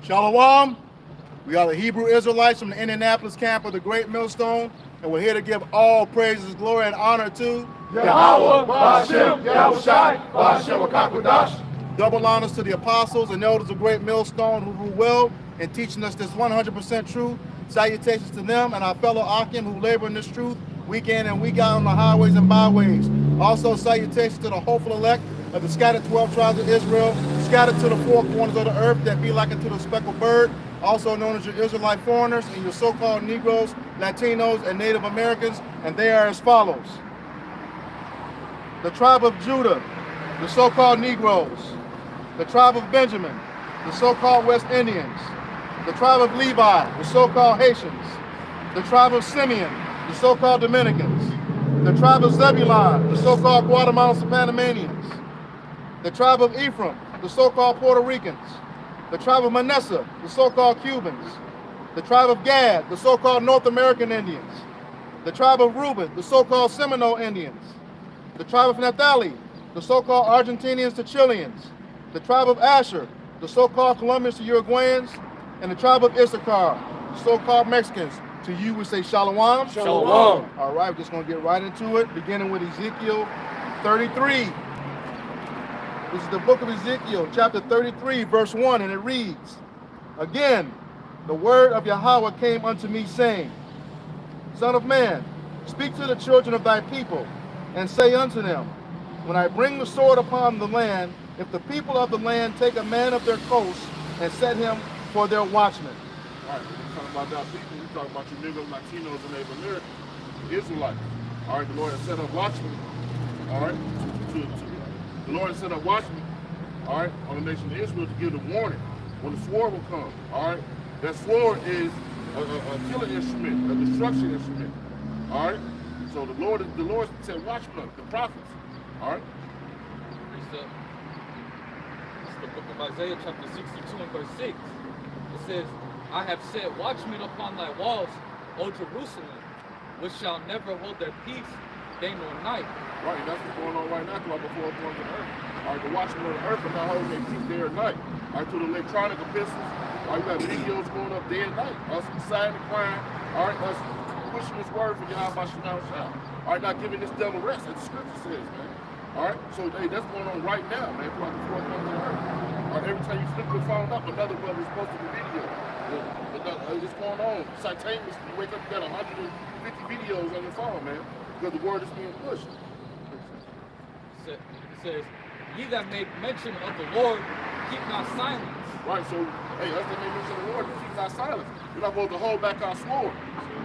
Shalom. We are the Hebrew Israelites from the Indianapolis camp of the Great Millstone, and we're here to give all praises, glory, and honor to Yahweh, Ba'ashem, Yahushai, Ba'ashem, Wakakwadash. double honors to the apostles and elders of Great Millstone who rule well in teaching us this 100% truth. Salutations to them and our fellow Akim who labor in this truth week in and week out on the highways and byways. Also salutations to the hopeful elect of the scattered 12 tribes of Israel, scattered to the four corners of the earth that be like unto the speckled bird, also known as your Israelite foreigners and your so-called Negroes, Latinos, and Native Americans, and they are as follows. The tribe of Judah, the so-called Negroes. The tribe of Benjamin, the so-called West Indians. The tribe of Levi, the so-called Haitians. The tribe of Simeon, the so-called Dominicans. The tribe of Zebulon, the so-called Guatemalans and Panamanians. The tribe of Ephraim, the so-called Puerto Ricans. The tribe of Manasseh, the so-called Cubans. The tribe of Gad, the so-called North American Indians. The tribe of Reuben, the so-called Seminole Indians. The tribe of Naphtali, the so-called Argentinians to Chileans. The tribe of Asher, the so-called Colombians to Uruguayans. And the tribe of Issachar, the so-called Mexicans. To you, we say Shalom. Shalom. All right, we're just going to get right into it, beginning with Ezekiel 33. This is the book of Ezekiel, chapter 33, verse 1, and it reads, Again, the word of Yahweh came unto me, saying, Son of man, speak to the children of thy people, and say unto them, When I bring the sword upon the land, if the people of the land take a man of their coast and set him for their watchman. All right, we're talking about that people. We're talking about you Negroes, Latinos, and Native Americans, Israelites. All right, the Lord has set up watchmen. All right, the Lord has set up watchmen. All right, on the nation of Israel to give the warning when the sword will come. All right, that sword is a killing instrument, a destruction instrument. All right, so the Lord said watchmen, the prophets. All right. It's the book of Isaiah, chapter 62 and verse 6. It says, I have set watchmen upon thy walls, O Jerusalem, which shall never hold their peace day nor night. Right, that's what's going on right now throughout the four corners of the earth. All right, the watchmen of the earth are not holding their peace day or night. All right, to the electronic epistles, all right, we got videos going up day and night. Us deciding to crime, all right, us pushing this word for Yahweh Shalom Shah. All right, not giving this devil rest, as the scripture says, man. All right, so hey, that's going on right now, man, throughout the four corners of the earth. All right, every time you flip your phone up, another brother is posting a video. It's going on simultaneously. You wake up, you got 150 videos on your phone, man, because the word is being pushed. It says, Ye that make mention of the Lord, keep not silence. Right, so, hey, us that make mention of the Lord, keep not silence. We're not supposed to hold back our sword.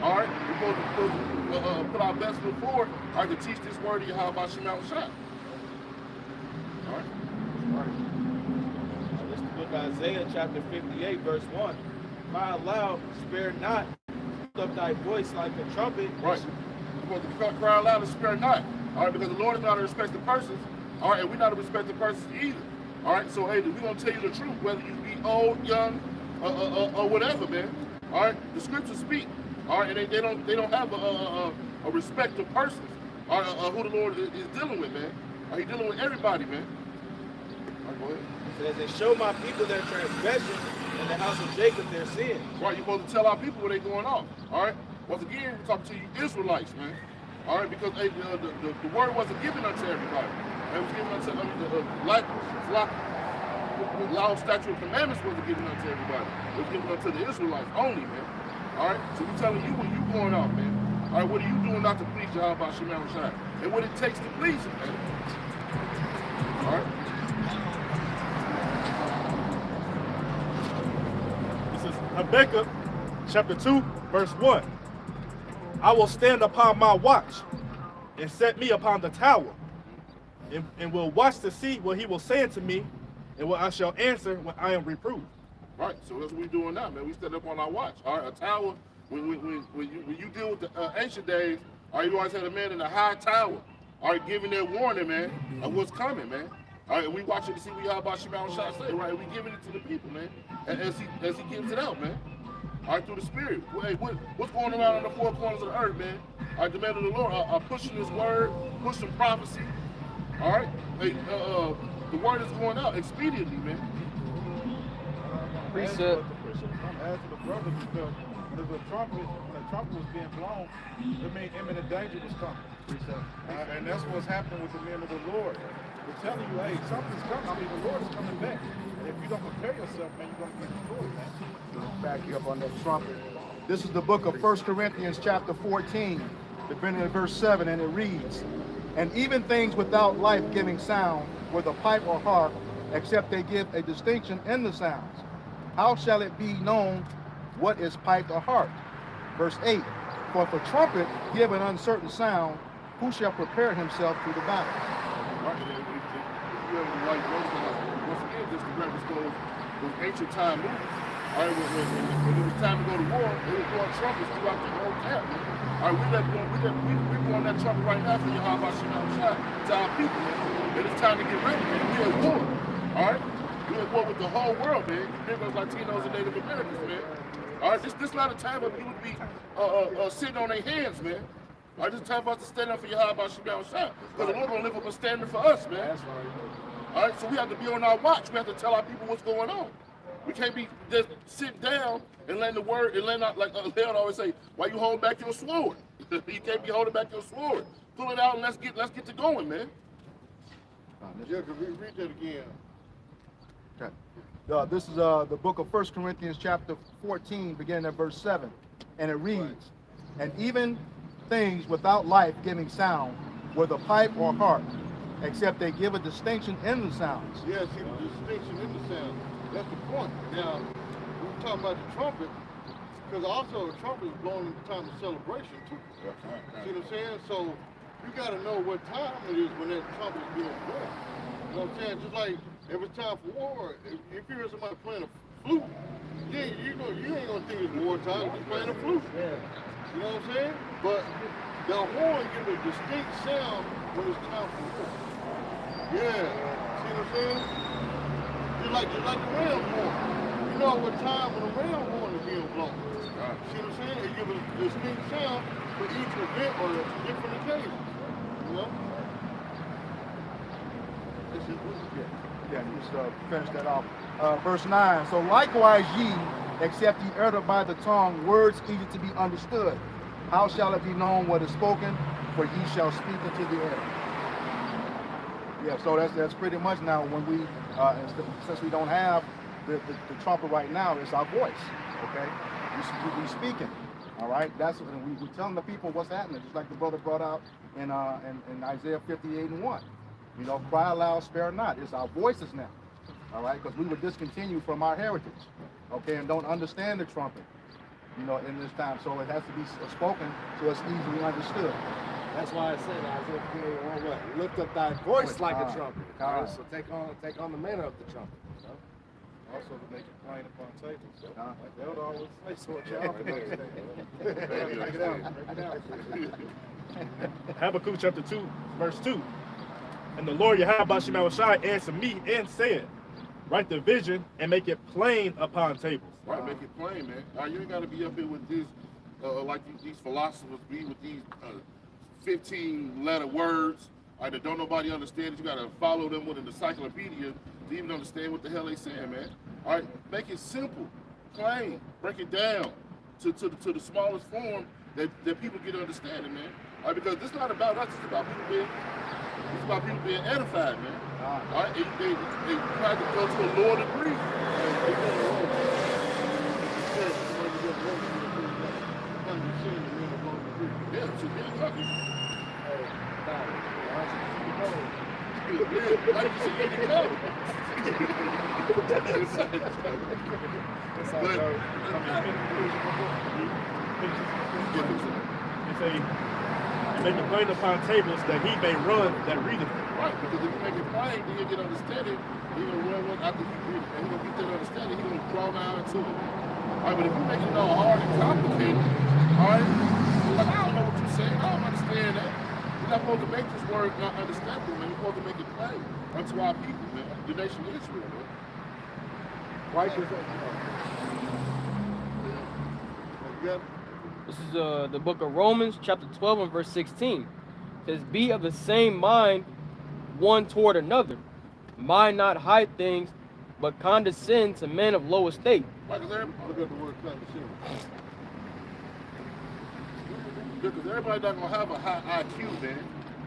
All right, we're supposed to put our best foot forward, all right, to teach this word to Yahweh Shem Shah. All right. This is the book of Isaiah, chapter 58, verse 1. Cry aloud, spare not, lift up thy voice like a trumpet. Right. We're supposed to cry aloud and spare not. All right, because the Lord is not a respected person. All right, and we're not a respected person either. All right, so hey, we're going to tell you the truth, whether you be old, young, or whatever, man. All right, the scriptures speak. All right, and they don't have a respect of persons. All right, who the Lord is dealing with, man. Are he dealing with everybody, man? All right, go ahead. It says, and show my people their transgression, and the house of Jacob their sin. Right, you're supposed to tell our people where they're going off. All right, once again, we're talking to you Israelites, man. All right, because hey, the word wasn't given unto everybody. It was given unto the law, statute, and commandments wasn't given unto everybody. It was given unto the Israelites only, man. All right, so we're telling you when you going off, man. All right, what are you doing not to please Yahweh Shem Shah? And what it takes to please him, man. All right. This is Habakkuk, chapter 2, verse 1. I will stand upon my watch and set me upon the tower, and will watch to see what he will say unto me, and what I shall answer when I am reproved. Right, so that's what we're doing now, man. We stand up on our watch. All right, a tower, when you deal with the ancient days, all right, you always had a man in a high tower, all right, giving their warning, man, of what's coming, man. All right, we watch it to see what Yahweh Shem Shah say, right? We giving it to the people, man, and as he gives it out, man. All right, through the Spirit. Hey, what's going on the four corners of the earth, man? All right, the men of the Lord are pushing His word, pushing prophecy. All right, hey, the word is going out expediently, man. Precept. I'm asking the brother because when the trumpet was being blown, it meant imminent danger was coming. And that's what's happening with the men of the Lord. They're telling you, hey, something's coming. I mean, the Lord is coming back. And if you don't prepare yourself, man, you're going to get destroyed, man. Back you up on that trumpet. This is the book of 1 Corinthians chapter 14, beginning at verse 7, and it reads, "And even things without life-giving sound, whether pipe or harp, except they give a distinction in the sounds. How shall it be known what is pipe or harp?" Verse 8, "For if a trumpet give an uncertain sound, who shall prepare himself to the battle?" Right, and if you ever like once again, just to reference those ancient time movies. All right, when it was time to go to war, they were blowing trumpets throughout the whole camp. All right, we blowing that trumpet right now for Yahweh Shem Shai to our people, man. And it's time to get ready, man. We at war. All right, we at war with the whole world, man. Negroes, Latinos, and Native Americans, man. All right, this not a time for people to be sitting on their hands, man. All right, this is time for us to stand up for Yahweh Shem Shai, because the Lord gonna live up a standard for us, man. That's right. All right, so we have to be on our watch. We have to tell our people what's going on. We can't be just sitting down and letting the word, and letting out, like Leon always say, why you hold back your sword? You can't be holding back your sword. Pull it out and let's get to going, man. Yeah, because we read that again. Okay. This is the book of 1 Corinthians chapter 14, beginning at verse 7, and it reads, "And even things without life giving sound, whether pipe or harp, except they give a distinction in the sounds." Yeah, see the distinction in the sound. That's the point. Now, we were talking about the trumpet, because also the trumpet is blown in the time of celebration too. See what I'm saying? So you got to know what time it is when that trumpet is being blown. You know what I'm saying? Just like if it's time for war, if you hear somebody playing a flute, you ain't gonna think it's wartime. He's playing a flute. You know what I'm saying? But the horn gives a distinct sound when it's time for war. Yeah. See what I'm saying? Just like the ram horn. You know what time when the ram horn is being blown. See what I'm saying? It gives a distinct sound for each event or different occasions. You know? Yeah, just finish that off. Verse 9, "So likewise ye, except ye utter by the tongue words easy to be understood, how shall it be known what is spoken? For ye shall speak into the air." Yeah, so that's pretty much now when we, since we don't have the trumpet right now, it's our voice, okay? We speaking, all right? And we telling the people what's happening, just like the brother brought out in Isaiah 58:1. You know, cry aloud, spare not. It's our voices now, all right? Because we were discontinued from our heritage, okay, and don't understand the trumpet, you know, in this time. So it has to be spoken so it's easily understood. That's why I said Isaiah 58:1, what? Lift up thy voice like a trumpet. So take on the manner of the trumpet. Also to make it plain upon tables. So, Uh-huh. like they would always say, so what y'all can understand. Break it out. Habakkuk chapter 2, verse 2. "And the Lord Yahweh Shem Shai answered me and said, Write the vision and make it plain upon tables." Right, make it plain, man. You ain't got to be up here with this, like these philosophers be with these 15-letter words that don't nobody understand. You got to follow them with an encyclopedia to even understand what the hell they saying, man. All right, make it simple, plain, break it down to the smallest form that people get understanding, man. All right, because it's not about us, it's about people being edified, man. All right, they try to go to a lower degree. Yeah, to be a country. Like you said, you know. It say, "Make it plain upon tables that he may run that readeth it." Right, because if you make it plain, then you get understanding. He gonna run after you read it, and he gonna get that understanding. He gonna draw down into it. All right, but if you make it all hard and complicated, all right, like, I don't know what you're saying. I don't understand that. You're not supposed to make this word not understandable, man. You're supposed to make it plain unto our people, man. The nation of Israel, man. This is the book of Romans, chapter 12 and verse 16. It says, "Be of the same mind one toward another. Mind not high things but condescend to men of low estate. Like, Look at the word condescend. because everybody not gonna have a high IQ, man.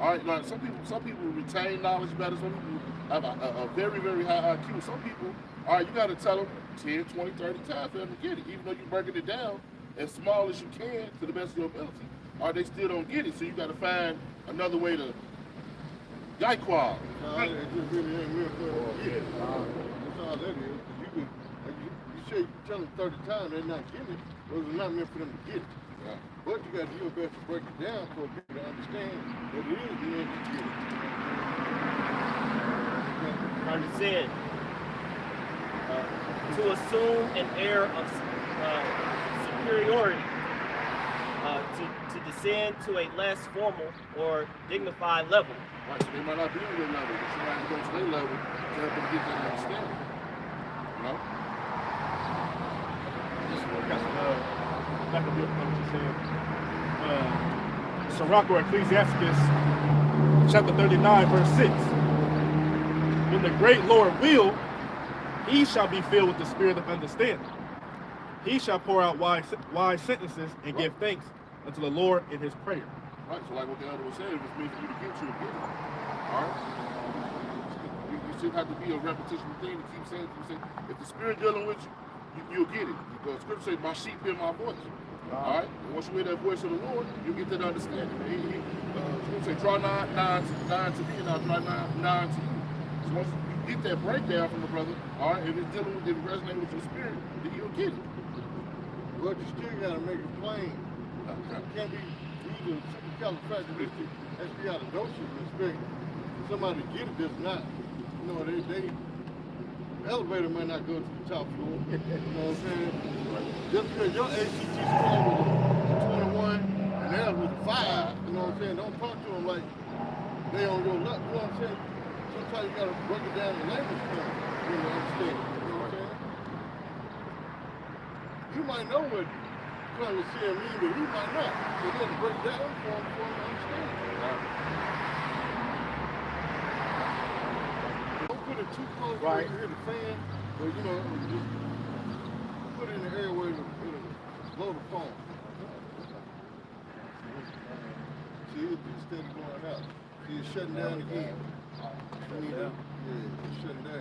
All right, like some people retain knowledge better. Some people have a very, very high IQ. Some people, all right, you got to tell them 10, 20, 30 times for them to get it, even though you're breaking it down as small as you can to the best of your ability. All right, they still don't get it, so you got to find another way to Yaiqual. No, it just really ain't real good to get it. That's all that is. You say you tell them 30 times they're not getting it, those are not meant for them to get it. Yeah. But you got to do your best to break it down for people to understand that it is meant to get it. Condescend. To assume an air of superiority. To descend to a less formal or dignified level. Right, so they might not be on your level, but somebody go to their level to help them get that understanding. You know? Back up what you said. Sirach or Ecclesiasticus, chapter 39, verse 6. When the great Lord will, he shall be filled with the spirit of understanding. He shall pour out wise sentences and give thanks unto the Lord in his prayer. Right, so like what the elder was saying, if it's meant for you to get, you'll get it. All right? You shouldn't have to be a repetition thing to keep saying. If the spirit dealing with you, you'll get it. Because scripture says, my sheep hear my voice. All right? And once you hear that voice of the Lord, you'll get that understanding. Scripture says, draw nigh to me, and I'll draw nigh to you. So once you get that breakdown from the brother, all right, if it's dealing with, if it resonates with your spirit, then you'll get it. But you still got to make it plain. You can't be using supercalifragilistic espialidocious respect. Somebody get it that's not. You know, the elevator might not go to the top floor. You know what I'm saying? Just because your ACT score was a 21 and theirs was a 5, you know what I'm saying? Don't talk to them like they on your level. You know what I'm saying? Sometimes you got to break it down in language for them. You know what I'm saying? You know what I'm saying? You might know what condescend means, but he might not. So you have to break it down for him to understand. Don't put it too close where you hear the fan, but you know, just put it in the area where it'll blow the phone. See, it's steady going out. See, it's shutting down again. Yeah, it's shutting down.